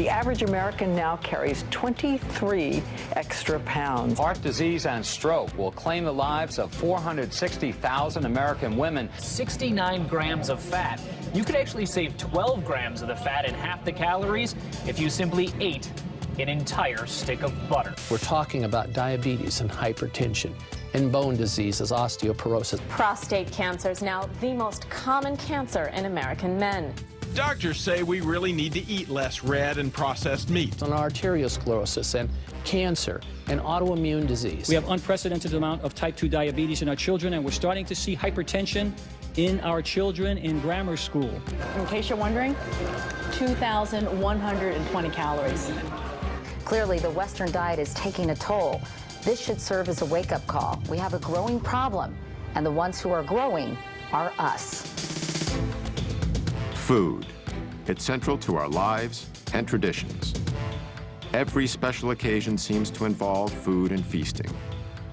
The average American now carries 23 extra pounds. Heart disease and stroke will claim the lives of 460,000 American women. 69 grams of fat. You could actually save 12 grams of the fat and half the calories if you simply ate an entire stick of butter. We're talking about diabetes and hypertension and bone diseases, osteoporosis. Prostate cancer is now the most common cancer in American men. Doctors say we really need to eat less red and processed meat. On arteriosclerosis and cancer and autoimmune disease. We have unprecedented amount of type 2 diabetes in our children, and we're starting to see hypertension in our children in grammar school. In case you're wondering, 2,120 calories. Clearly, the Western diet is taking a toll. This should serve as a wake-up call. We have a growing problem, and the ones who are growing are us. Food. It's central to our lives and traditions. Every special occasion seems to involve food and feasting.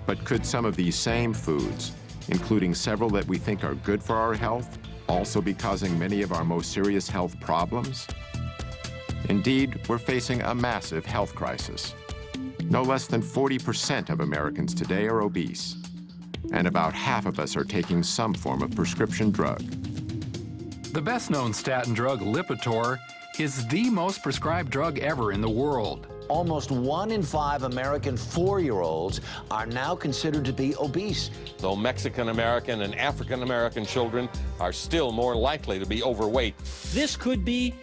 But could some of these same foods, including several that we think are good for our health, also be causing many of our most serious health problems? Indeed, we're facing a massive health crisis. No less than 40% of Americans today are obese, and about half of us are taking some form of prescription drug. The best-known statin drug, Lipitor, is the most prescribed drug ever in the world. Almost 1 in 5 American 4-year-olds are now considered to be obese. Though Mexican-American and African-American children are still more likely to be overweight. This could be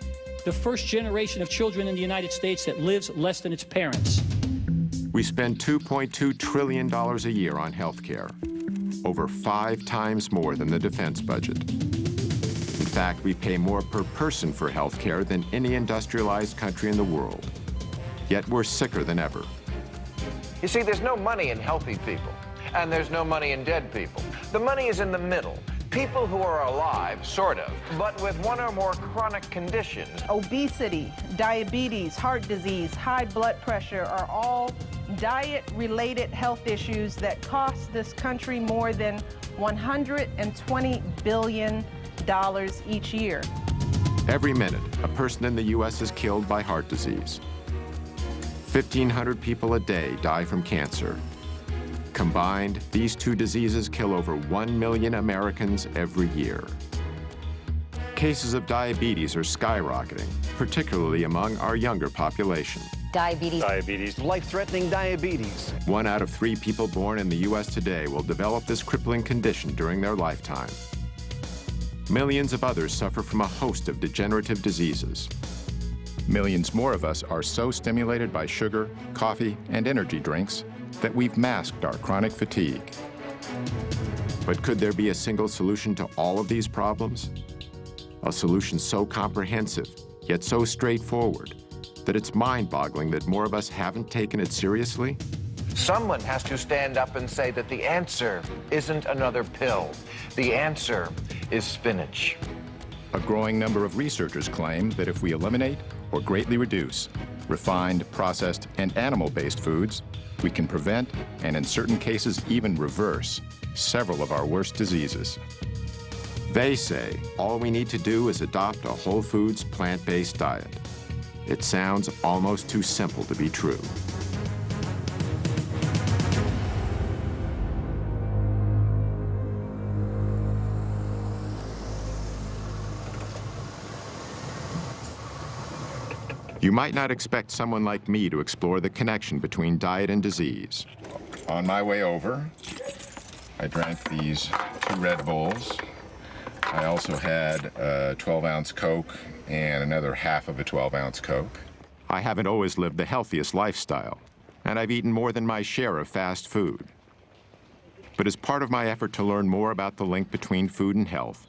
the first generation of children in the United States that lives less than its parents. We spend $2.2 trillion a year on health care, over 5 times more than the defense budget. In fact, we pay more per person for health care than any industrialized country in the world. Yet we're sicker than ever. You see, there's no money in healthy people, and there's no money in dead people. The money is in the middle. People who are alive, sort of, but with one or more chronic conditions. Obesity, diabetes, heart disease, high blood pressure are all diet-related health issues that cost this country more than $120 billion each year. Every minute, a person in the U.S. is killed by heart disease. 1,500 people a day die from cancer. Combined, these two diseases kill over 1 million Americans every year. Cases of diabetes are skyrocketing, particularly among our younger population. Diabetes. Life-threatening diabetes. 1 out of 3 people born in the U.S. today will develop this crippling condition during their lifetime. Millions of others suffer from a host of degenerative diseases. Millions more of us are so stimulated by sugar, coffee, and energy drinks that we've masked our chronic fatigue. But could there be a single solution to all of these problems? A solution so comprehensive, yet so straightforward, that it's mind-boggling that more of us haven't taken it seriously? Someone has to stand up and say that the answer isn't another pill. The answer is spinach. A growing number of researchers claim that if we eliminate or greatly reduce refined, processed, and animal-based foods, we can prevent, and in certain cases even reverse, several of our worst diseases. They say all we need to do is adopt a whole foods, plant-based diet. It sounds almost too simple to be true. You might not expect someone like me to explore the connection between diet and disease. On my way over, I drank these 2 Red Bulls. I also had a 12-ounce Coke and another half of a 12-ounce Coke. I haven't always lived the healthiest lifestyle, and I've eaten more than my share of fast food. But as part of my effort to learn more about the link between food and health,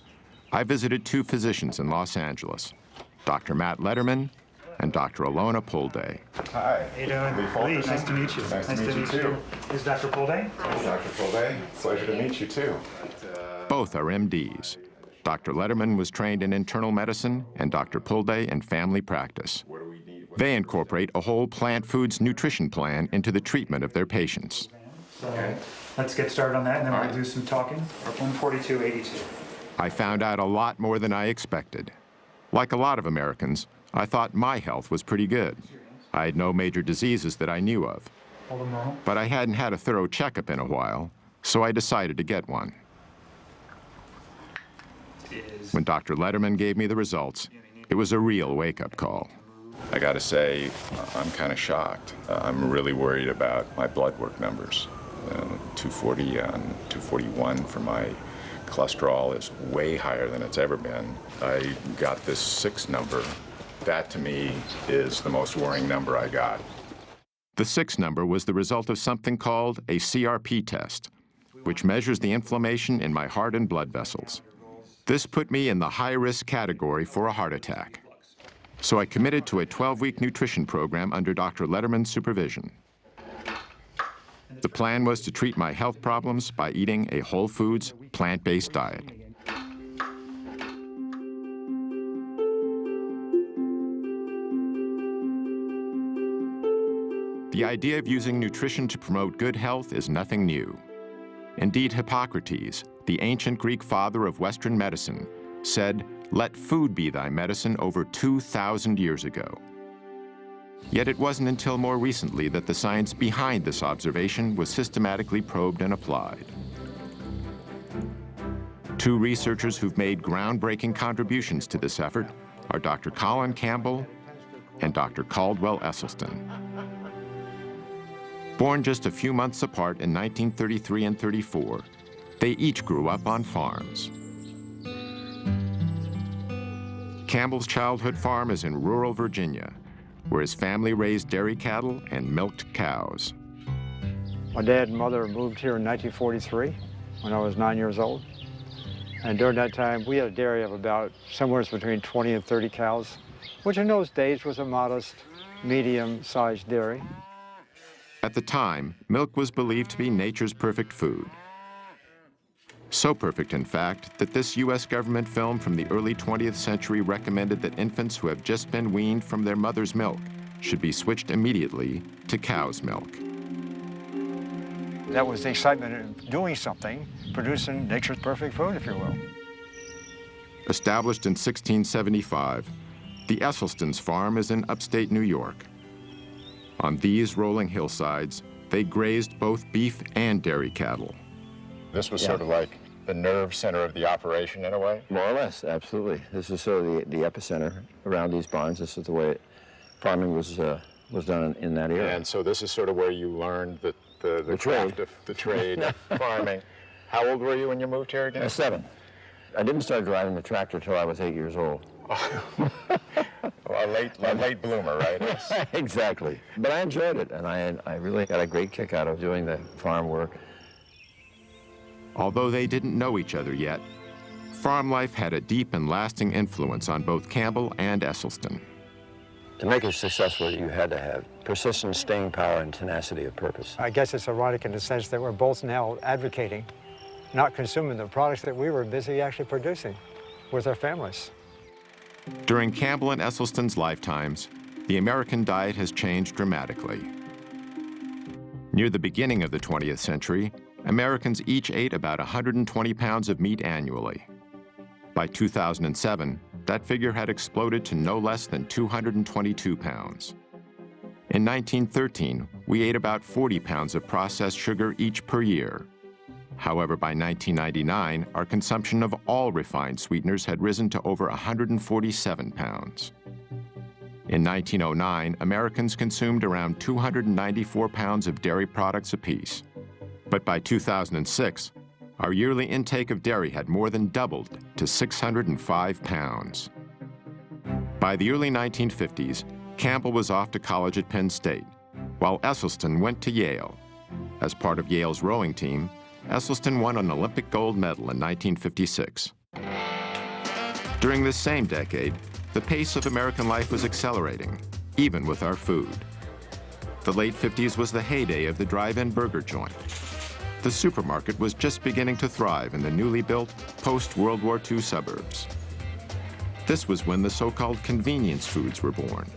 I visited 2 physicians in Los Angeles, Dr. Matt Letterman and Dr. Alona Pulday. Hi. How you doing? Lee, nice to meet you. Nice to meet you too. Is Dr. Pulday? Dr. Pulday, pleasure to meet you too. Both are MDs. Dr. Letterman was trained in internal medicine and Dr. Pulday in family practice. They incorporate a whole plant foods nutrition plan into the treatment of their patients. So let's get started on that, and then we'll do some talking. 142.82. I found out a lot more than I expected. Like a lot of Americans, I thought my health was pretty good. I had no major diseases that I knew of. But I hadn't had a thorough checkup in a while, so I decided to get one. When Dr. Letterman gave me the results, it was a real wake-up call. I gotta say, I'm kind of shocked. I'm really worried about my blood work numbers. 240 and 241 for my cholesterol is way higher than it's ever been. I got this 6 number. That, to me, is the most worrying number I got. The 6 number was the result of something called a CRP test, which measures the inflammation in my heart and blood vessels. This put me in the high-risk category for a heart attack. So I committed to a 12-week nutrition program under Dr. Letterman's supervision. The plan was to treat my health problems by eating a whole foods, plant-based diet. The idea of using nutrition to promote good health is nothing new. Indeed, Hippocrates, the ancient Greek father of Western medicine, said, "Let food be thy medicine," over 2,000 years ago. Yet it wasn't until more recently that the science behind this observation was systematically probed and applied. 2 researchers who've made groundbreaking contributions to this effort are Dr. Colin Campbell and Dr. Caldwell Esselstyn. Born just a few months apart in 1933 and 34, they each grew up on farms. Campbell's childhood farm is in rural Virginia, where his family raised dairy cattle and milked cows. My dad and mother moved here in 1943 when I was 9 years old. And during that time, we had a dairy of about somewhere between 20 and 30 cows, which in those days was a modest, medium-sized dairy. At the time, milk was believed to be nature's perfect food. So perfect, in fact, that this U.S. government film from the early 20th century recommended that infants who have just been weaned from their mother's milk should be switched immediately to cow's milk. That was the excitement of doing something, producing nature's perfect food, if you will. Established in 1675, the Esselstyn's farm is in upstate New York. On these rolling hillsides, they grazed both beef and dairy cattle. This was sort of like the nerve center of the operation in a way? More or less, absolutely. This is sort of the epicenter around these barns. This is the way farming was done in that era. And so this is sort of where you learned the craft of the trade of farming. How old were you when you moved here again? 7. I didn't start driving the tractor till I was 8 years old. Well, a late bloomer, right? Exactly. But I enjoyed it, and I really got a great kick out of doing the farm work. Although they didn't know each other yet, farm life had a deep and lasting influence on both Campbell and Esselstyn. To make it successful, you had to have persistence, staying power, and tenacity of purpose. I guess it's ironic in the sense that we're both now advocating, not consuming the products that we were busy actually producing with our families. During Campbell and Esselstyn's lifetimes, the American diet has changed dramatically. Near the beginning of the 20th century, Americans each ate about 120 pounds of meat annually. By 2007, that figure had exploded to no less than 222 pounds. In 1913, we ate about 40 pounds of processed sugar each per year. However, by 1999, our consumption of all refined sweeteners had risen to over 147 pounds. In 1909, Americans consumed around 294 pounds of dairy products apiece. But by 2006, our yearly intake of dairy had more than doubled to 605 pounds. By the early 1950s, Campbell was off to college at Penn State, while Esselstyn went to Yale. As part of Yale's rowing team, Esselstyn won an Olympic gold medal in 1956. During this same decade, the pace of American life was accelerating, even with our food. The late 50s was the heyday of the drive-in burger joint. The supermarket was just beginning to thrive in the newly built post-World War II suburbs. This was when the so-called convenience foods were born,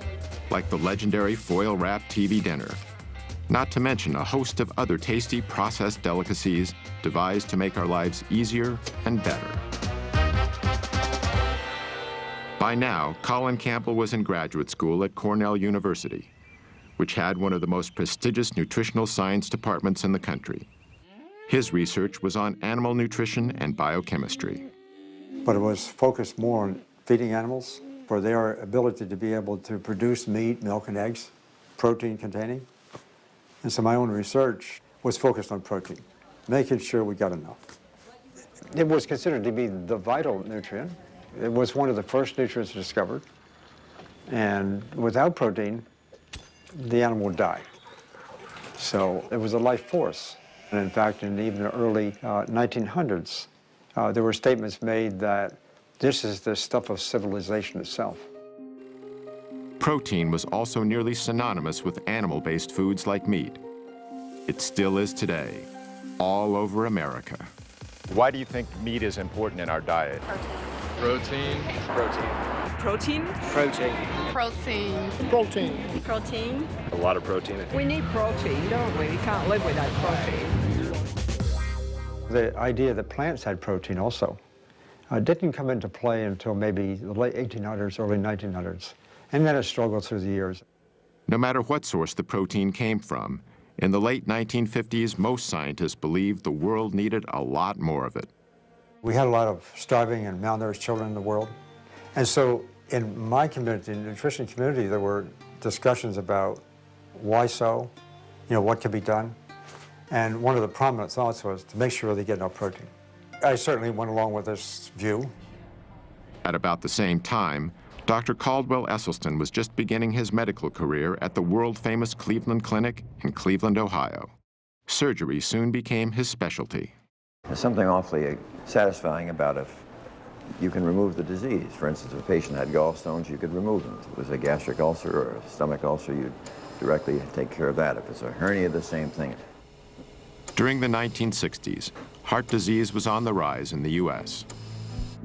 like the legendary foil-wrapped TV dinner, not to mention a host of other tasty processed delicacies devised to make our lives easier and better. By now, Colin Campbell was in graduate school at Cornell University, which had one of the most prestigious nutritional science departments in the country. His research was on animal nutrition and biochemistry. But it was focused more on feeding animals for their ability to be able to produce meat, milk, and eggs, protein containing. And so my own research was focused on protein, making sure we got enough. It was considered to be the vital nutrient. It was one of the first nutrients discovered. And without protein, the animal would die. So it was a life force. And in fact, in even the early 1900s, there were statements made that this is the stuff of civilization itself. Protein was also nearly synonymous with animal-based foods like meat. It still is today, all over America. Why do you think meat is important in our diet? Protein. Protein. Protein. Protein. Protein. Protein. Protein. A lot of protein. We need protein, don't we? We can't live without protein. The idea that plants had protein also didn't come into play until maybe the late 1800s, early 1900s, and then it struggled through the years. No matter what source the protein came from, in the late 1950s, most scientists believed the world needed a lot more of it. We had a lot of starving and malnourished children in the world. And so in my community, in the nutrition community, there were discussions about why so, what could be done. And one of the prominent thoughts was to make sure they get enough protein. I certainly went along with this view. At about the same time, Dr. Caldwell Esselstyn was just beginning his medical career at the world-famous Cleveland Clinic in Cleveland, Ohio. Surgery soon became his specialty. There's something awfully satisfying about if you can remove the disease. For instance, if a patient had gallstones, you could remove them. If it was a gastric ulcer or a stomach ulcer, you'd directly take care of that. If it's a hernia, the same thing. During the 1960s, heart disease was on the rise in the U.S.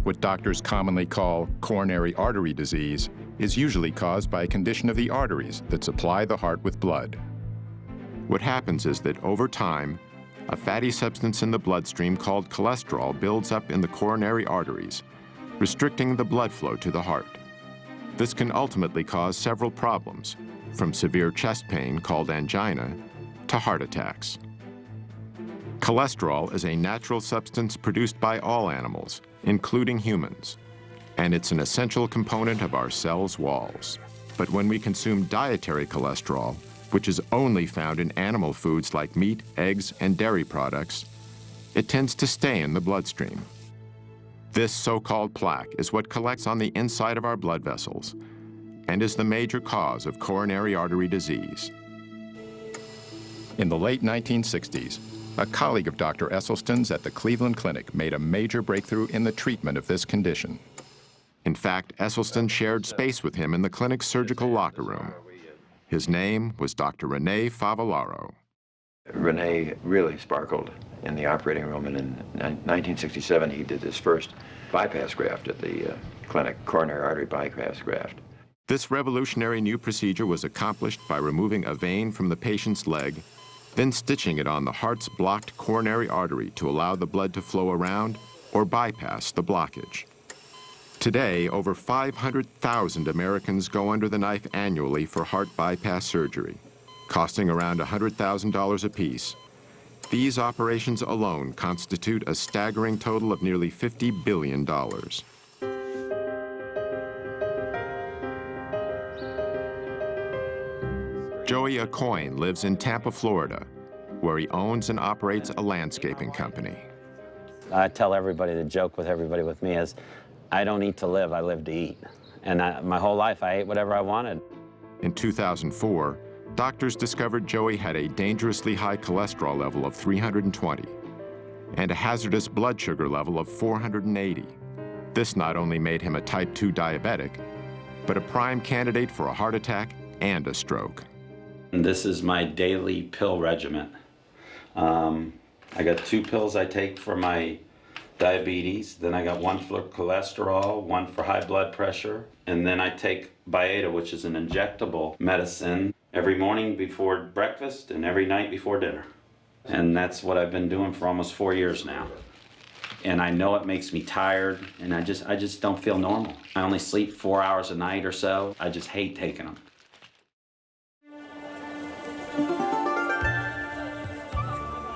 What doctors commonly call coronary artery disease is usually caused by a condition of the arteries that supply the heart with blood. What happens is that over time, a fatty substance in the bloodstream called cholesterol builds up in the coronary arteries, restricting the blood flow to the heart. This can ultimately cause several problems, from severe chest pain called angina to heart attacks. Cholesterol is a natural substance produced by all animals, including humans, and it's an essential component of our cells' walls. But when we consume dietary cholesterol, which is only found in animal foods like meat, eggs, and dairy products, it tends to stay in the bloodstream. This so-called plaque is what collects on the inside of our blood vessels and is the major cause of coronary artery disease. In the late 1960s, a colleague of Dr. Esselstyn's at the Cleveland Clinic made a major breakthrough in the treatment of this condition. In fact, Esselstyn shared space with him in the clinic's surgical locker room. His name was Dr. Rene Favillaro. Rene really sparkled in the operating room, and in 1967 he did his first bypass graft at the clinic, coronary artery bypass graft. This revolutionary new procedure was accomplished by removing a vein from the patient's leg, then stitching it on the heart's blocked coronary artery to allow the blood to flow around or bypass the blockage. Today, over 500,000 Americans go under the knife annually for heart bypass surgery, costing around $100,000 apiece. These operations alone constitute a staggering total of nearly $50 billion. Joey Aucoin lives in Tampa, Florida, where he owns and operates a landscaping company. I tell everybody, the joke with everybody with me is, I don't eat to live, I live to eat. And my whole life, I ate whatever I wanted. In 2004, doctors discovered Joey had a dangerously high cholesterol level of 320 and a hazardous blood sugar level of 480. This not only made him a type 2 diabetic, but a prime candidate for a heart attack and a stroke. And this is my daily pill regimen. I got 2 pills I take for my diabetes, then I got 1 for cholesterol, 1 for high blood pressure, and then I take Byetta, which is an injectable medicine, every morning before breakfast and every night before dinner. And that's what I've been doing for almost 4 years now. and I know it makes me tired, and I just don't feel normal. I only sleep 4 hours a night or so. I just hate taking them.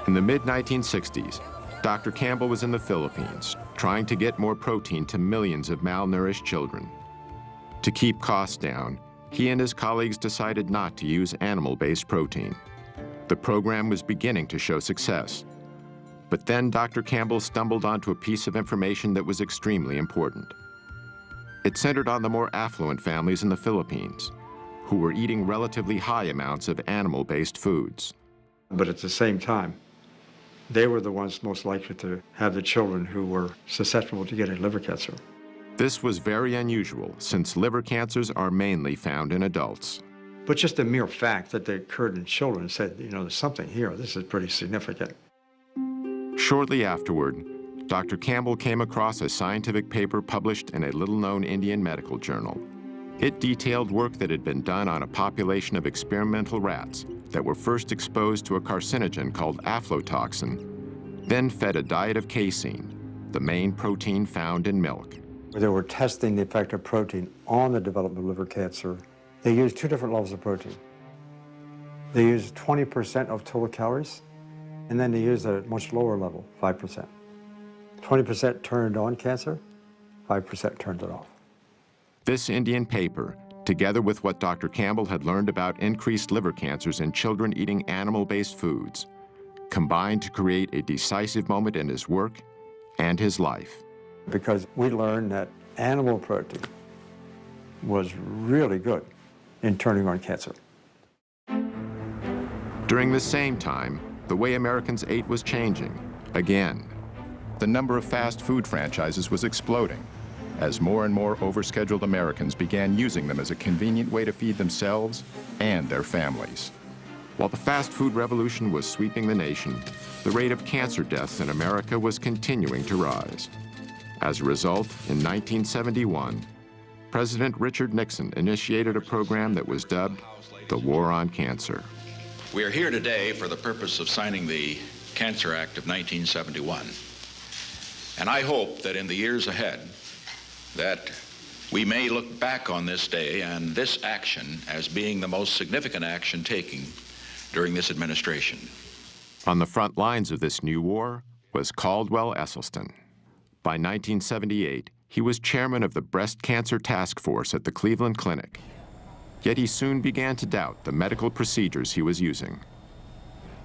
In the mid-1960s, Dr. Campbell was in the Philippines, trying to get more protein to millions of malnourished children. To keep costs down, he and his colleagues decided not to use animal-based protein. The program was beginning to show success. But then Dr. Campbell stumbled onto a piece of information that was extremely important. It centered on the more affluent families in the Philippines, who were eating relatively high amounts of animal-based foods. But at the same time, they were the ones most likely to have the children who were susceptible to getting liver cancer. This was very unusual, since liver cancers are mainly found in adults. But just the mere fact that they occurred in children said, you know, there's something here. This is pretty significant. Shortly afterward, Dr. Campbell came across a scientific paper published in a little-known Indian medical journal. It detailed work that had been done on a population of experimental rats that were first exposed to a carcinogen called aflatoxin, then fed a diet of casein, the main protein found in milk. They were testing the effect of protein on the development of liver cancer. They used two different levels of protein. They used 20% of total calories, and then they used a much lower level, 5%. 20% turned on cancer, 5% turned it off. This Indian paper, together with what Dr. Campbell had learned about increased liver cancers in children eating animal-based foods, combined to create a decisive moment in his work and his life. Because we learned that animal protein was really good in turning on cancer. During the same time, the way Americans ate was changing, again. The number of fast food franchises was exploding as more and more overscheduled Americans began using them as a convenient way to feed themselves and their families. While the fast food revolution was sweeping the nation, the rate of cancer deaths in America was continuing to rise. As a result, in 1971, President Richard Nixon initiated a program that was dubbed the War on Cancer. We are here today for the purpose of signing the Cancer Act of 1971. And I hope that in the years ahead, that we may look back on this day and this action as being the most significant action taken during this administration. On the front lines of this new war was Caldwell Esselstyn. By 1978, he was chairman of the breast cancer task force at the Cleveland Clinic. Yet he soon began to doubt the medical procedures he was using.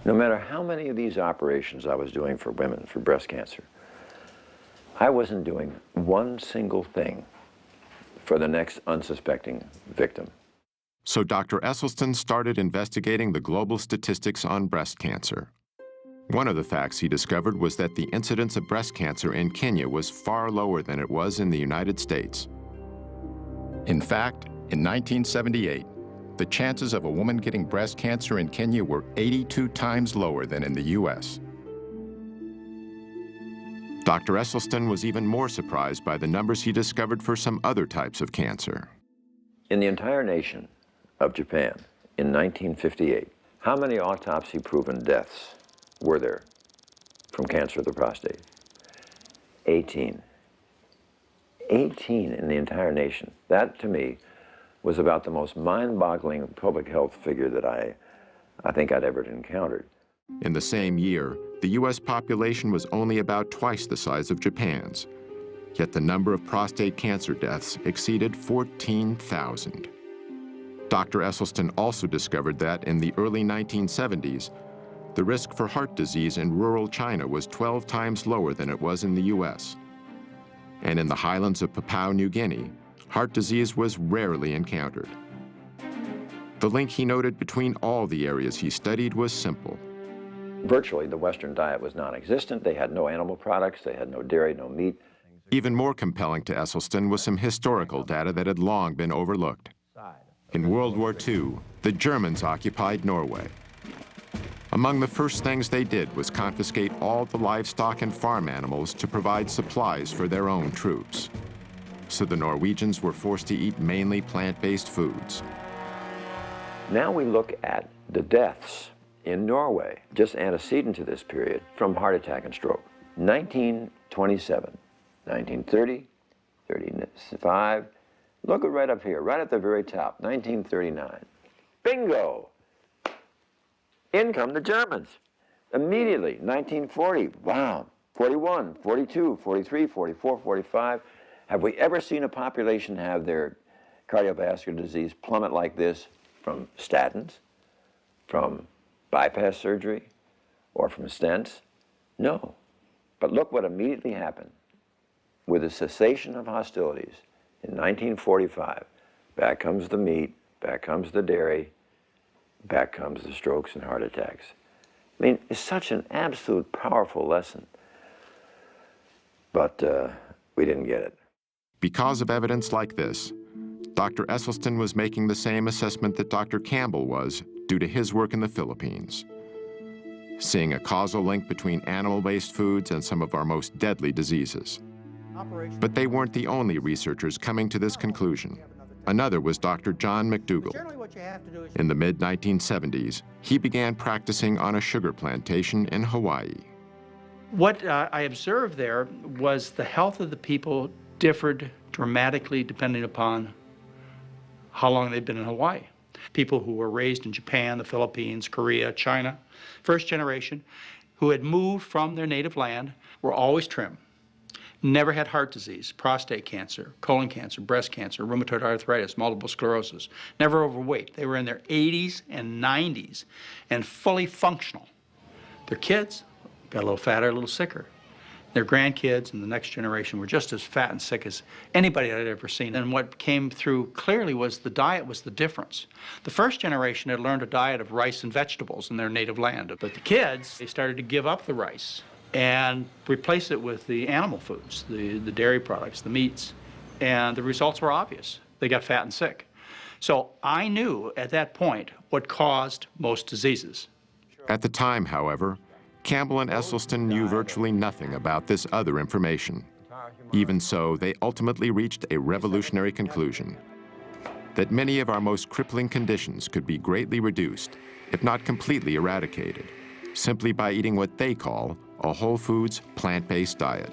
No matter how many of these operations I was doing for women for breast cancer, I wasn't doing one single thing for the next unsuspecting victim. So Dr. Esselstyn started investigating the global statistics on breast cancer. One of the facts he discovered was that the incidence of breast cancer in Kenya was far lower than it was in the United States. In fact, in 1978, the chances of a woman getting breast cancer in Kenya were 82 times lower than in the U.S. Dr. Esselstyn was even more surprised by the numbers he discovered for some other types of cancer. In the entire nation of Japan, in 1958, how many autopsy-proven deaths were there from cancer of the prostate? 18. 18 in the entire nation. That, to me, was about the most mind-boggling public health figure that I think I'd ever encountered. In the same year, the U.S. population was only about twice the size of Japan's, yet the number of prostate cancer deaths exceeded 14,000. Dr. Esselstyn also discovered that in the early 1970s, the risk for heart disease in rural China was 12 times lower than it was in the U.S. And in the highlands of Papua New Guinea, heart disease was rarely encountered. The link he noted between all the areas he studied was simple. Virtually, the Western diet was non-existent. They had no animal products. They had no dairy, no meat. Even more compelling to Esselstyn was some historical data that had long been overlooked. In World War II, the Germans occupied Norway. Among the first things they did was confiscate all the livestock and farm animals to provide supplies for their own troops. So the Norwegians were forced to eat mainly plant-based foods. Now we look at the deaths in Norway, just antecedent to this period, from heart attack and stroke. 19 27. 1930, 35. Look right up here, right at the very top, 1939. Bingo! In come the Germans. Immediately, 1940, wow, 41, 42, 43, 44, 45. Have we ever seen a population have their cardiovascular disease plummet like this from statins, from bypass surgery, or from stents? No. But look what immediately happened. With the cessation of hostilities in 1945, back comes the meat, back comes the dairy, back comes the strokes and heart attacks. I mean, it's such an absolute powerful lesson. But we didn't get it. Because of evidence like this, Dr. Esselstyn was making the same assessment that Dr. Campbell was due to his work in the Philippines, seeing a causal link between animal-based foods and some of our most deadly diseases. But they weren't the only researchers coming to this conclusion. Another was Dr. John McDougall. In the mid-1970s, he began practicing on a sugar plantation in Hawaii. What I observed there was the health of the people differed dramatically depending upon how long they'd been in Hawaii. People who were raised in Japan, the Philippines, Korea, China, first generation, who had moved from their native land, were always trim. Never had heart disease, prostate cancer, colon cancer, breast cancer, rheumatoid arthritis, multiple sclerosis. Never overweight. They were in their 80s and 90s and fully functional. Their kids got a little fatter, a little sicker. Their grandkids and the next generation were just as fat and sick as anybody I'd ever seen. And what came through clearly was the diet was the difference. The first generation had learned a diet of rice and vegetables in their native land. But the kids, they started to give up the rice and replace it with the animal foods, the dairy products, the meats. And the results were obvious. They got fat and sick. So I knew at that point what caused most diseases. At the time, however, Campbell and Esselstyn knew virtually nothing about this other information. Even so, they ultimately reached a revolutionary conclusion: that many of our most crippling conditions could be greatly reduced, if not completely eradicated, simply by eating what they call a whole foods, plant-based diet.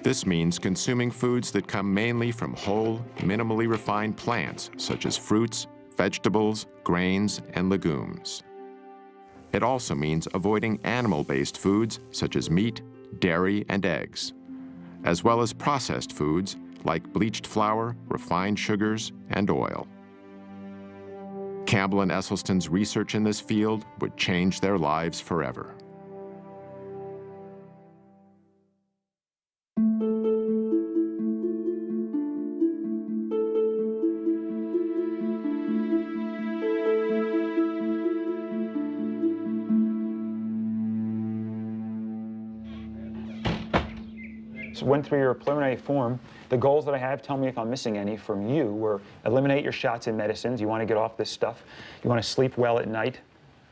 This means consuming foods that come mainly from whole, minimally refined plants, such as fruits, vegetables, grains, and legumes. It also means avoiding animal-based foods such as meat, dairy, and eggs, as well as processed foods like bleached flour, refined sugars, and oil. Campbell and Esselstyn's research in this field would change their lives forever. Went through your preliminary form. The goals that I have, tell me if I'm missing any from you, were eliminate your shots and medicines. You want to get off this stuff. You want to sleep well at night.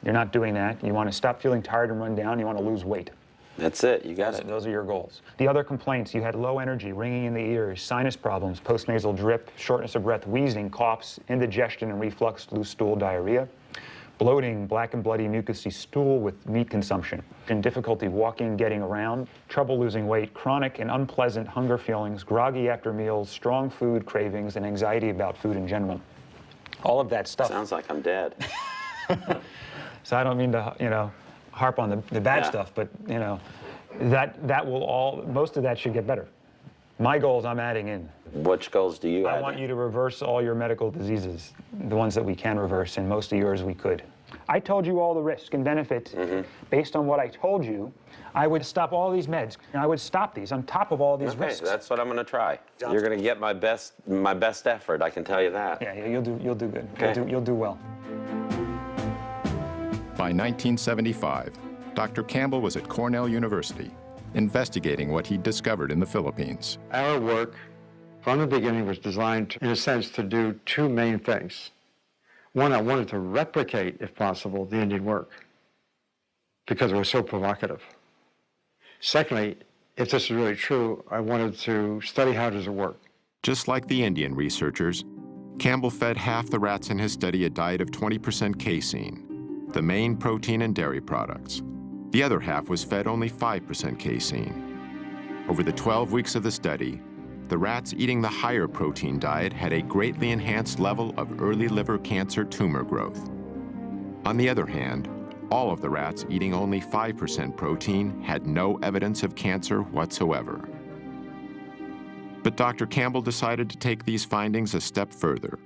You're not doing that. You want to stop feeling tired and run down. You want to lose weight. That's it. You got it. Those are your goals. The other complaints, you had low energy, ringing in the ears, sinus problems, postnasal drip, shortness of breath, wheezing, coughs, indigestion and reflux, loose stool, diarrhea, bloating, black and bloody mucousy stool with meat consumption, and difficulty walking, getting around, trouble losing weight, chronic and unpleasant hunger feelings, groggy after meals, strong food cravings, and anxiety about food in general. All of that stuff. Sounds like I'm dead. So I don't mean to, harp on the bad stuff, but, that will all, most of that should get better. My goals I'm adding in. Which goals do you add? I want you to reverse all your medical diseases, the ones that we can reverse, and most of yours we could. I told you all the risk and benefit. Based on what I told you, I would stop all these meds. I would stop these on top of all these risks. That's what I'm going to try. You're going to get my best effort, I can tell you that. Yeah, you'll do good. Okay. You'll do well. By 1975, Dr. Campbell was at Cornell University, investigating what he'd discovered in the Philippines. Our work from the beginning was designed, in a sense, to do two main things. One, I wanted to replicate, if possible, the Indian work because it was so provocative. Secondly, if this is really true, I wanted to study how does it work. Just like the Indian researchers, Campbell fed half the rats in his study a diet of 20% casein, the main protein in dairy products. The other half was fed only 5% casein. Over the 12 weeks of the study, the rats eating the higher protein diet had a greatly enhanced level of early liver cancer tumor growth. On the other hand, all of the rats eating only 5% protein had no evidence of cancer whatsoever. But Dr. Campbell decided to take these findings a step further.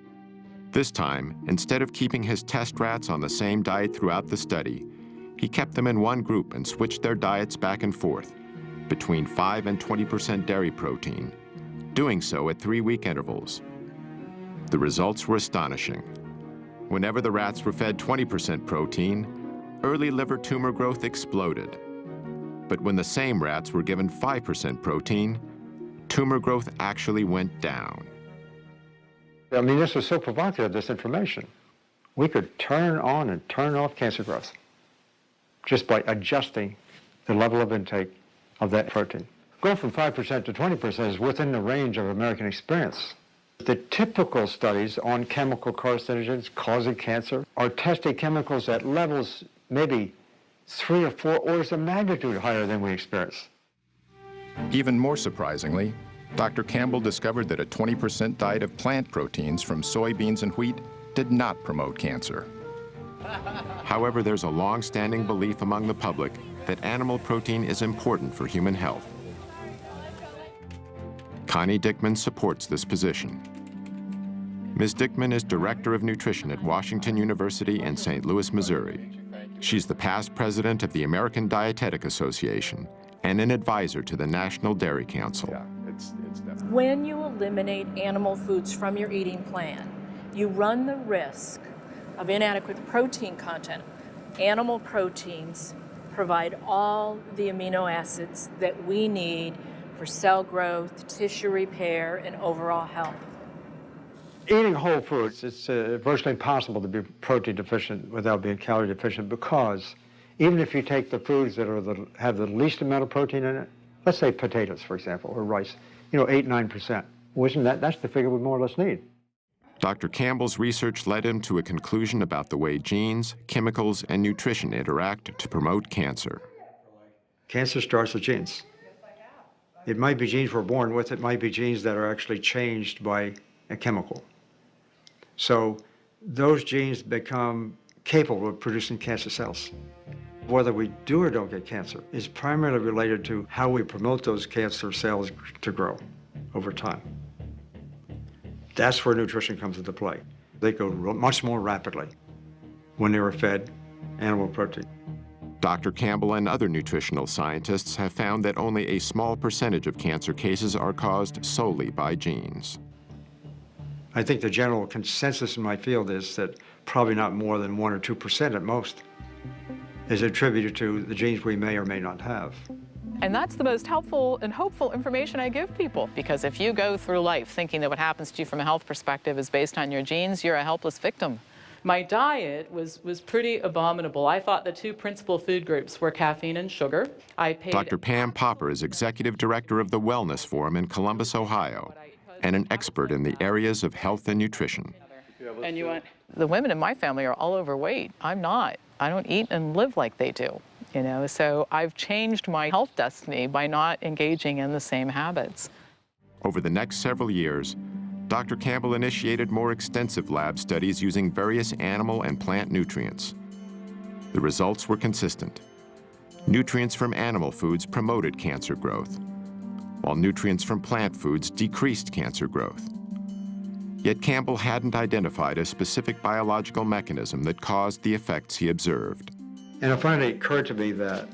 This time, instead of keeping his test rats on the same diet throughout the study, he kept them in one group and switched their diets back and forth, between 5 and 20% dairy protein, doing so at 3-week intervals. The results were astonishing. Whenever the rats were fed 20% protein, early liver tumor growth exploded. But when the same rats were given 5% protein, tumor growth actually went down. I mean, this was so provocative, this information. We could turn on and turn off cancer growth just by adjusting the level of intake of that protein. Going from 5% to 20% is within the range of American experience. The typical studies on chemical carcinogens causing cancer are testing chemicals at levels maybe 3 or 4 orders of magnitude higher than we experience. Even more surprisingly, Dr. Campbell discovered that a 20% diet of plant proteins from soybeans and wheat did not promote cancer. However, there's a long-standing belief among the public that animal protein is important for human health. Connie Dickman supports this position. Ms. Dickman is Director of Nutrition at Washington University in St. Louis, Missouri. She's the past president of the American Dietetic Association and an advisor to the National Dairy Council. When you eliminate animal foods from your eating plan, you run the risk of inadequate protein content. Animal proteins provide all the amino acids that we need for cell growth, tissue repair, and overall health. Eating whole foods, it's virtually impossible to be protein deficient without being calorie deficient, because even if you take the foods that have the least amount of protein in it, let's say potatoes, for example, or rice, 8-9%. That's the figure we more or less need. Dr. Campbell's research led him to a conclusion about the way genes, chemicals, and nutrition interact to promote cancer. Cancer starts with genes. It might be genes we're born with, it might be genes that are actually changed by a chemical. So those genes become capable of producing cancer cells. Whether we do or don't get cancer is primarily related to how we promote those cancer cells to grow over time. That's where nutrition comes into play. They go much more rapidly when they were fed animal protein. Dr. Campbell and other nutritional scientists have found that only a small percentage of cancer cases are caused solely by genes. I think the general consensus in my field is that probably not more than 1 or 2% at most is attributed to the genes we may or may not have. And that's the most helpful and hopeful information I give people, because if you go through life thinking that what happens to you from a health perspective is based on your genes, you're a helpless victim. My diet was pretty abominable. I thought the 2 principal food groups were caffeine and sugar. Dr. Pam Popper is executive director of the Wellness Forum in Columbus, Ohio, and an expert in the areas of health and nutrition. And you want? The women in my family are all overweight. I'm not. I don't eat and live like they do, so I've changed my health destiny by not engaging in the same habits. Over the next several years, Dr. Campbell initiated more extensive lab studies using various animal and plant nutrients. The results were consistent. Nutrients from animal foods promoted cancer growth, while nutrients from plant foods decreased cancer growth. Yet Campbell hadn't identified a specific biological mechanism that caused the effects he observed. And it finally occurred to me that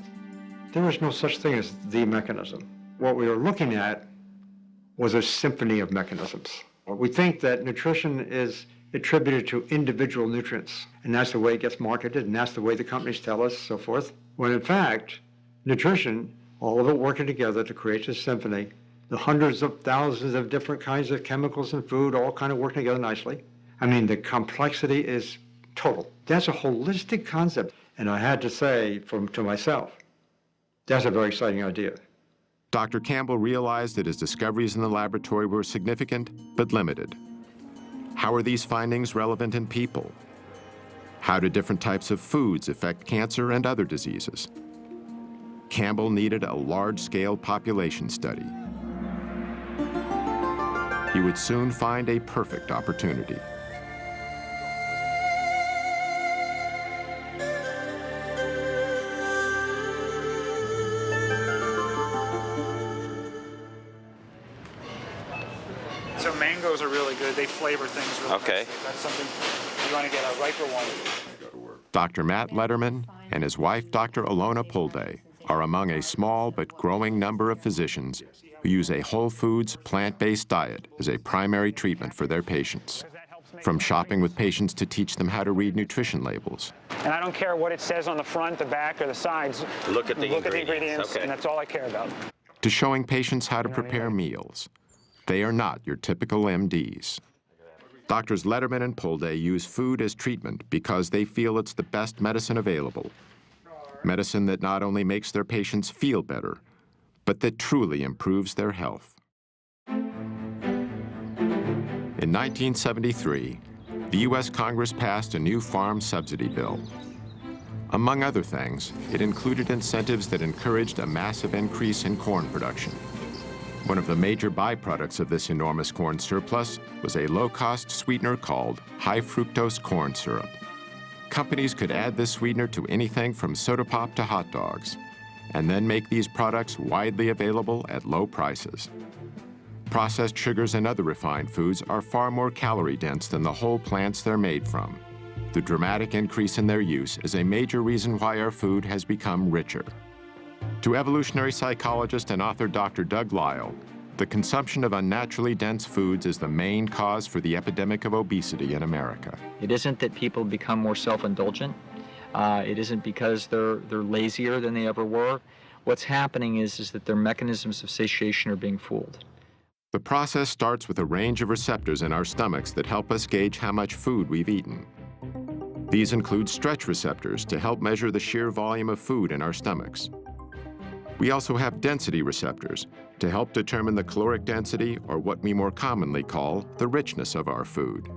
there was no such thing as the mechanism. What we were looking at was a symphony of mechanisms. We think that nutrition is attributed to individual nutrients, and that's the way it gets marketed, and that's the way the companies tell us, so forth. When in fact, nutrition, all of it working together to create this symphony, the hundreds of thousands of different kinds of chemicals in food, all kind of working together nicely. I mean, the complexity is total. That's a holistic concept. And I had to say to myself, that's a very exciting idea. Dr. Campbell realized that his discoveries in the laboratory were significant but limited. How are these findings relevant in people? How do different types of foods affect cancer and other diseases? Campbell needed a large-scale population study. He would soon find a perfect opportunity. So mangoes are really good. They flavor things really Okay. nicely. That's something you want to get a riper one. Dr. Matt Letterman and his wife, Dr. Alona Pulde, are among a small but growing number of physicians who use a whole foods, plant-based diet as a primary treatment for their patients. From shopping with patients to teach them how to read nutrition labels. And I don't care what it says on the front, the back, or the sides. Look at the ingredients, okay. and that's all I care about. To showing patients how to prepare meals. They are not your typical MDs. Doctors Letterman and Pulde use food as treatment because they feel it's the best medicine available. Medicine that not only makes their patients feel better, but that truly improves their health. In 1973, the U.S. Congress passed a new farm subsidy bill. Among other things, it included incentives that encouraged a massive increase in corn production. One of the major byproducts of this enormous corn surplus was a low-cost sweetener called high-fructose corn syrup. Companies could add this sweetener to anything from soda pop to hot dogs, and then make these products widely available at low prices. Processed sugars and other refined foods are far more calorie-dense than the whole plants they're made from. The dramatic increase in their use is a major reason why our food has become richer. To evolutionary psychologist and author Dr. Doug Lisle, the consumption of unnaturally dense foods is the main cause for the epidemic of obesity in America. It isn't that people become more self-indulgent. It isn't because they're lazier than they ever were. What's happening is that their mechanisms of satiation are being fooled. The process starts with a range of receptors in our stomachs that help us gauge how much food we've eaten. These include stretch receptors to help measure the sheer volume of food in our stomachs. We also have density receptors to help determine the caloric density, or what we more commonly call the richness of our food.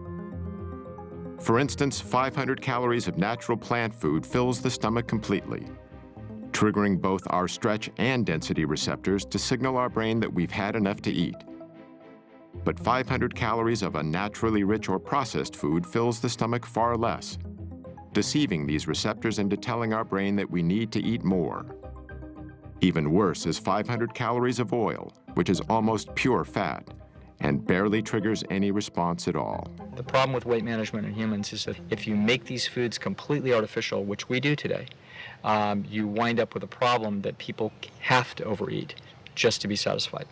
For instance, 500 calories of natural plant food fills the stomach completely, triggering both our stretch and density receptors to signal our brain that we've had enough to eat. But 500 calories of unnaturally rich or processed food fills the stomach far less, deceiving these receptors into telling our brain that we need to eat more. Even worse is 500 calories of oil, which is almost pure fat and barely triggers any response at all. The problem with weight management in humans is that if you make these foods completely artificial, which we do today, you wind up with a problem that people have to overeat just to be satisfied.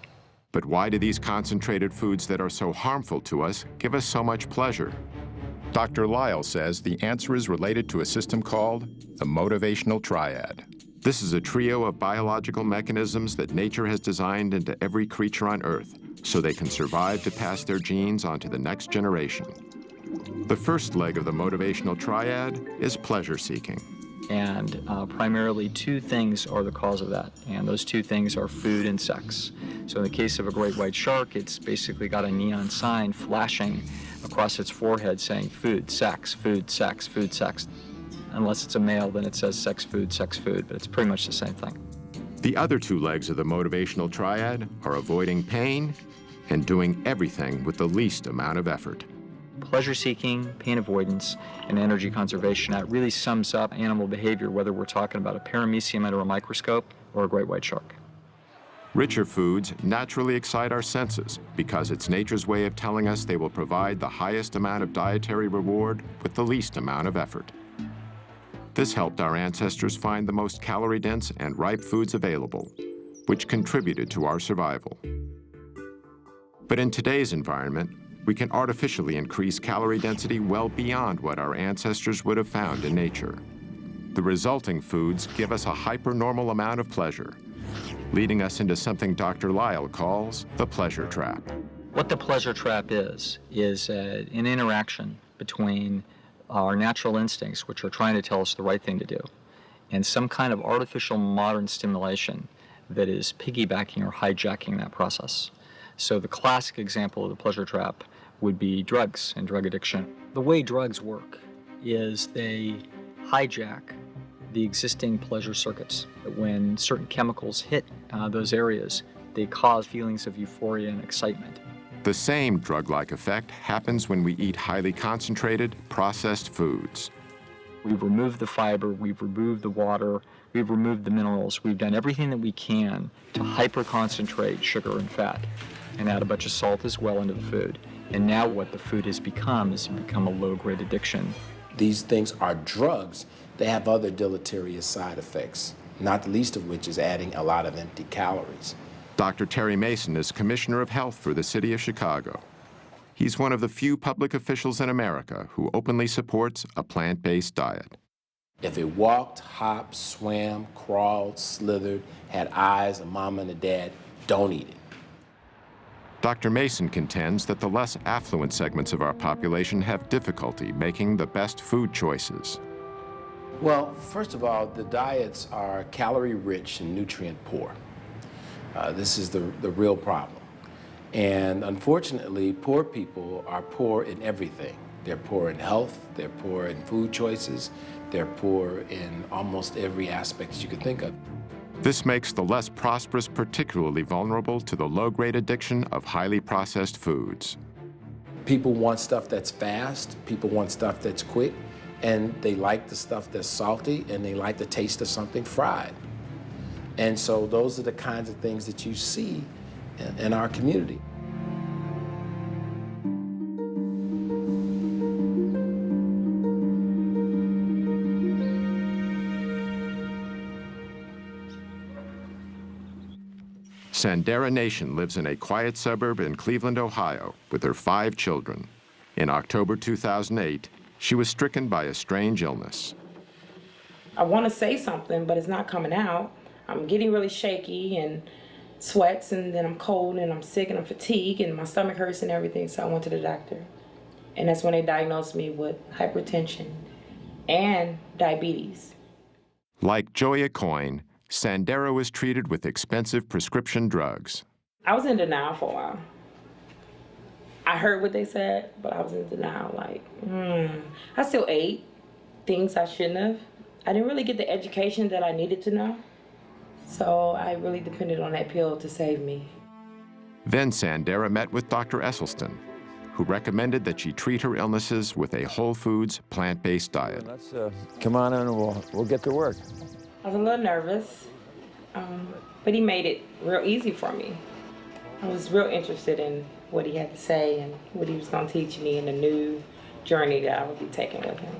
But why do these concentrated foods that are so harmful to us give us so much pleasure? Dr. Lisle says the answer is related to a system called the motivational triad. This is a trio of biological mechanisms that nature has designed into every creature on Earth so they can survive to pass their genes on to the next generation. The first leg of the motivational triad is pleasure seeking. And primarily two things are the cause of that, and those two things are food and sex. So in the case of a great white shark, it's basically got a neon sign flashing across its forehead saying food, sex, food, sex, food, sex. Unless it's a male, then it says sex, food, but it's pretty much the same thing. The other two legs of the motivational triad are avoiding pain and doing everything with the least amount of effort. Pleasure-seeking, pain avoidance, and energy conservation, that really sums up animal behavior, whether we're talking about a paramecium under a microscope or a great white shark. Richer foods naturally excite our senses because it's nature's way of telling us they will provide the highest amount of dietary reward with the least amount of effort. This helped our ancestors find the most calorie-dense and ripe foods available, which contributed to our survival. But in today's environment, we can artificially increase calorie density well beyond what our ancestors would have found in nature. The resulting foods give us a hypernormal amount of pleasure, leading us into something Dr. Lisle calls the pleasure trap. What the pleasure trap is an interaction between our natural instincts, which are trying to tell us the right thing to do, and some kind of artificial modern stimulation that is piggybacking or hijacking that process. So the classic example of the pleasure trap would be drugs and drug addiction. The way drugs work is they hijack the existing pleasure circuits. When certain chemicals hit those areas, they cause feelings of euphoria and excitement. The same drug-like effect happens when we eat highly concentrated, processed foods. We've removed the fiber, we've removed the water, we've removed the minerals. We've done everything that we can to hyper-concentrate sugar and fat and add a bunch of salt as well into the food. And now what the food has become is become a low-grade addiction. These things are drugs. They have other deleterious side effects, not the least of which is adding a lot of empty calories. Dr. Terry Mason is Commissioner of Health for the City of Chicago. He's one of the few public officials in America who openly supports a plant-based diet. If it walked, hopped, swam, crawled, slithered, had eyes, a mom and a dad, don't eat it. Dr. Mason contends that the less affluent segments of our population have difficulty making the best food choices. Well, first of all, the diets are calorie-rich and nutrient-poor. This is the real problem. And unfortunately, poor people are poor in everything. They're poor in health, they're poor in food choices, they're poor in almost every aspect you could think of. This makes the less prosperous particularly vulnerable to the low-grade addiction of highly processed foods. People want stuff that's fast, people want stuff that's quick, and they like the stuff that's salty, and they like the taste of something fried. And so those are the kinds of things that you see in our community. Sandera Nation lives in a quiet suburb in Cleveland, Ohio, with her 5 children. In October 2008, she was stricken by a strange illness. I want to say something, but it's not coming out. I'm getting really shaky and sweats, and then I'm cold and I'm sick and I'm fatigued and my stomach hurts and everything, so I went to the doctor. And that's when they diagnosed me with hypertension and diabetes. Like Joya Coyne, Sandera was treated with expensive prescription drugs. I was in denial for a while. I heard what they said, but I was in denial, like, I still ate things I shouldn't have. I didn't really get the education that I needed to know, so I really depended on that pill to save me. Then Sandera met with Dr. Esselstyn, who recommended that she treat her illnesses with a whole foods, plant-based diet. Let's come on in and we'll get to work. I was a little nervous, but he made it real easy for me. I was real interested in what he had to say and what he was going to teach me in the new journey that I would be taking with him.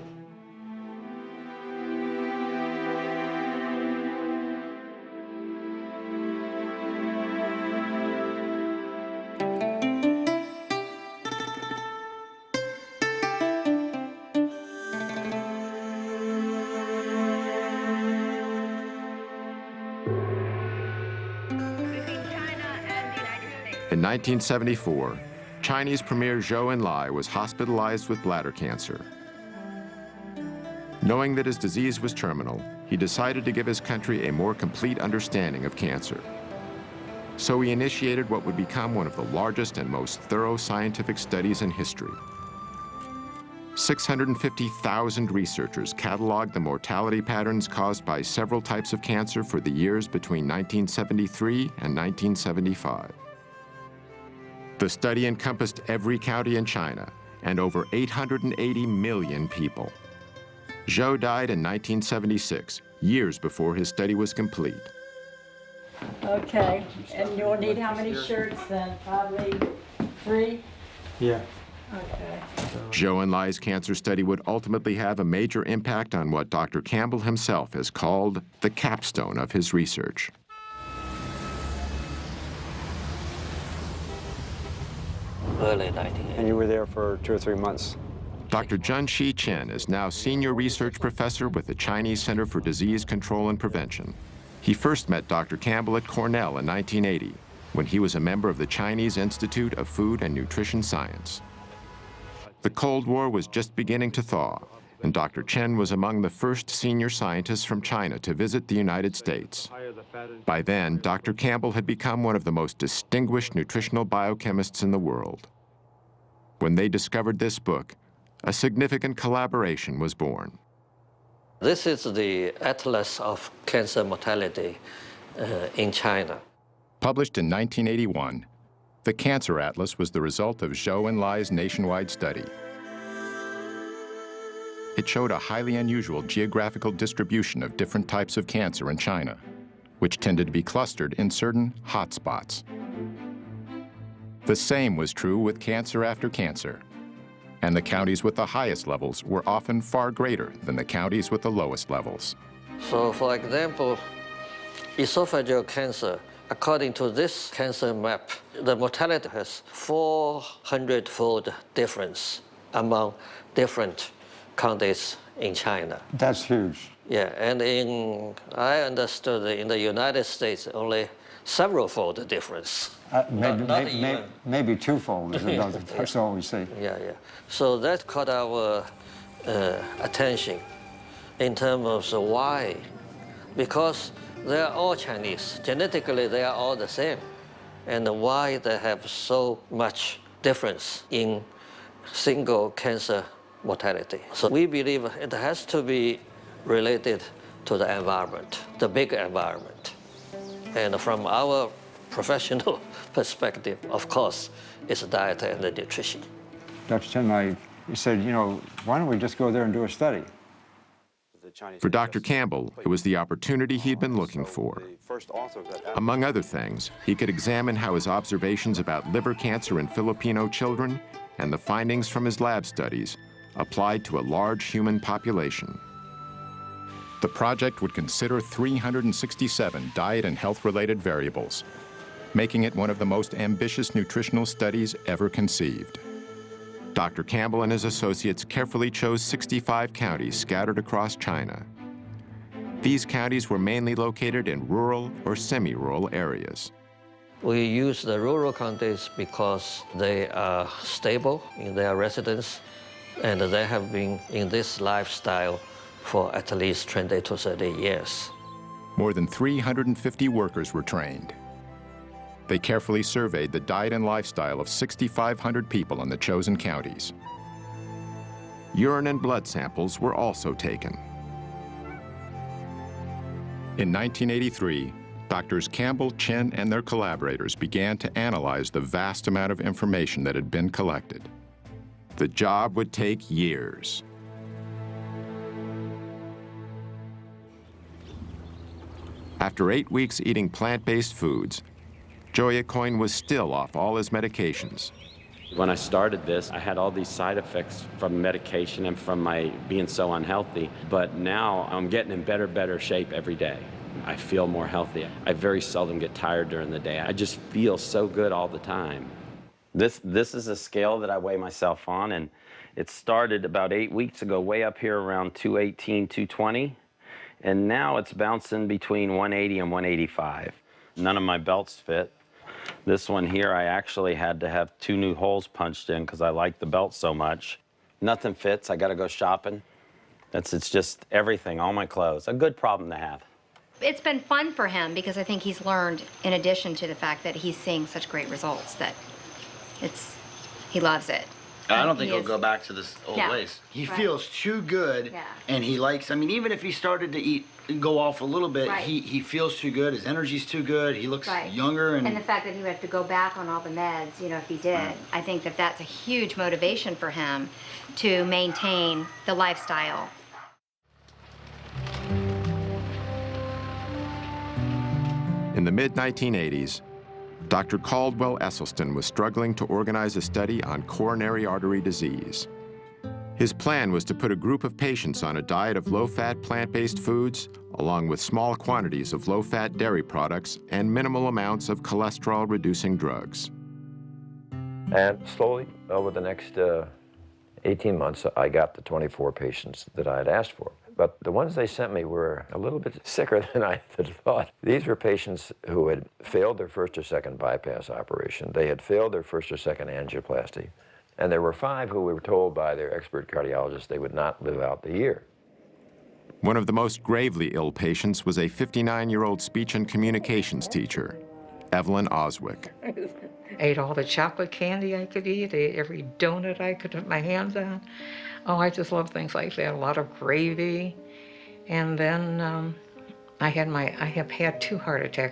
In 1974, Chinese Premier Zhou Enlai was hospitalized with bladder cancer. Knowing that his disease was terminal, he decided to give his country a more complete understanding of cancer. So he initiated what would become one of the largest and most thorough scientific studies in history. 650,000 researchers cataloged the mortality patterns caused by several types of cancer for the years between 1973 and 1975. The study encompassed every county in China and over 880 million people. Zhou died in 1976, years before his study was complete. Okay, and you'll need how many shirts then? Probably 3? Yeah. Okay. Zhou Enlai's cancer study would ultimately have a major impact on what Dr. Campbell himself has called the capstone of his research. Early 1980. And you were there for 2 or 3 months. Dr. Junshi Chen is now senior research professor with the Chinese Center for Disease Control and Prevention. He first met Dr. Campbell at Cornell in 1980, when he was a member of the Chinese Institute of Food and Nutrition Science. The Cold War was just beginning to thaw, and Dr. Chen was among the first senior scientists from China to visit the United States. By then, Dr. Campbell had become one of the most distinguished nutritional biochemists in the world. When they discovered this book, a significant collaboration was born. This is the Atlas of Cancer Mortality in China. Published in 1981, the Cancer Atlas was the result of Zhou and Lai's nationwide study. It showed a highly unusual geographical distribution of different types of cancer in China, which tended to be clustered in certain hotspots. The same was true with cancer after cancer, and the counties with the highest levels were often far greater than the counties with the lowest levels. So, for example, esophageal cancer, according to this cancer map, the mortality has 400-fold difference among different counties in China. That's huge. Yeah, and I understood in the United States, only several-fold difference. Maybe twofold. That's all we see. Yeah. So that caught our attention in terms of why. Because they are all Chinese. Genetically, they are all the same. And why they have so much difference in single cancer mortality. So we believe it has to be related to the environment, the big environment. And from our professional perspective, of course, it's diet and the nutrition. Dr. Chen, he said, why don't we just go there and do a study? For Dr. Campbell, it was the opportunity he'd been looking for. Among other things, he could examine how his observations about liver cancer in Filipino children and the findings from his lab studies applied to a large human population. The project would consider 367 diet and health-related variables, making it one of the most ambitious nutritional studies ever conceived. Dr. Campbell and his associates carefully chose 65 counties scattered across China. These counties were mainly located in rural or semi-rural areas. We use the rural counties because they are stable in their residence, and they have been in this lifestyle for at least 20 to 30 years. More than 350 workers were trained. They carefully surveyed the diet and lifestyle of 6,500 people in the chosen counties. Urine and blood samples were also taken. In 1983, Doctors Campbell, Chen, and their collaborators began to analyze the vast amount of information that had been collected. The job would take years. After 8 weeks eating plant-based foods, Joya Coyne was still off all his medications. When I started this, I had all these side effects from medication and from my being so unhealthy, but now I'm getting in better shape every day. I feel more healthy. I very seldom get tired during the day. I just feel so good all the time. This is a scale that I weigh myself on, and it started about 8 weeks ago, way up here around 218, 220, and now it's bouncing between 180 and 185. None of my belts fit. This one here, I actually had to have 2 new holes punched in because I like the belt so much. Nothing fits, I gotta go shopping. It's just everything, all my clothes. A good problem to have. It's been fun for him because I think he's learned, in addition to the fact that he's seeing such great results, that he loves it. I don't think he'll go back to this old ways. He feels too good, and he likes, even if he started to go off a little bit, he feels too good, his energy's too good, he looks younger. And the fact that he would have to go back on all the meds, if he did, I think that that's a huge motivation for him to maintain the lifestyle. In the mid-1980s, Dr. Caldwell Esselstyn was struggling to organize a study on coronary artery disease. His plan was to put a group of patients on a diet of low-fat plant-based foods, along with small quantities of low-fat dairy products and minimal amounts of cholesterol-reducing drugs. And slowly, over the next 18 months, I got the 24 patients that I had asked for. But the ones they sent me were a little bit sicker than I had thought. These were patients who had failed their first or second bypass operation. They had failed their first or second angioplasty. And there were 5 who were told by their expert cardiologist they would not live out the year. One of the most gravely ill patients was a 59-year-old speech and communications teacher, Evelyn Oswick. Ate all the chocolate candy I could eat, ate every donut I could put my hands on. Oh, I just love things like that. A lot of gravy, And then I have had 2 heart attacks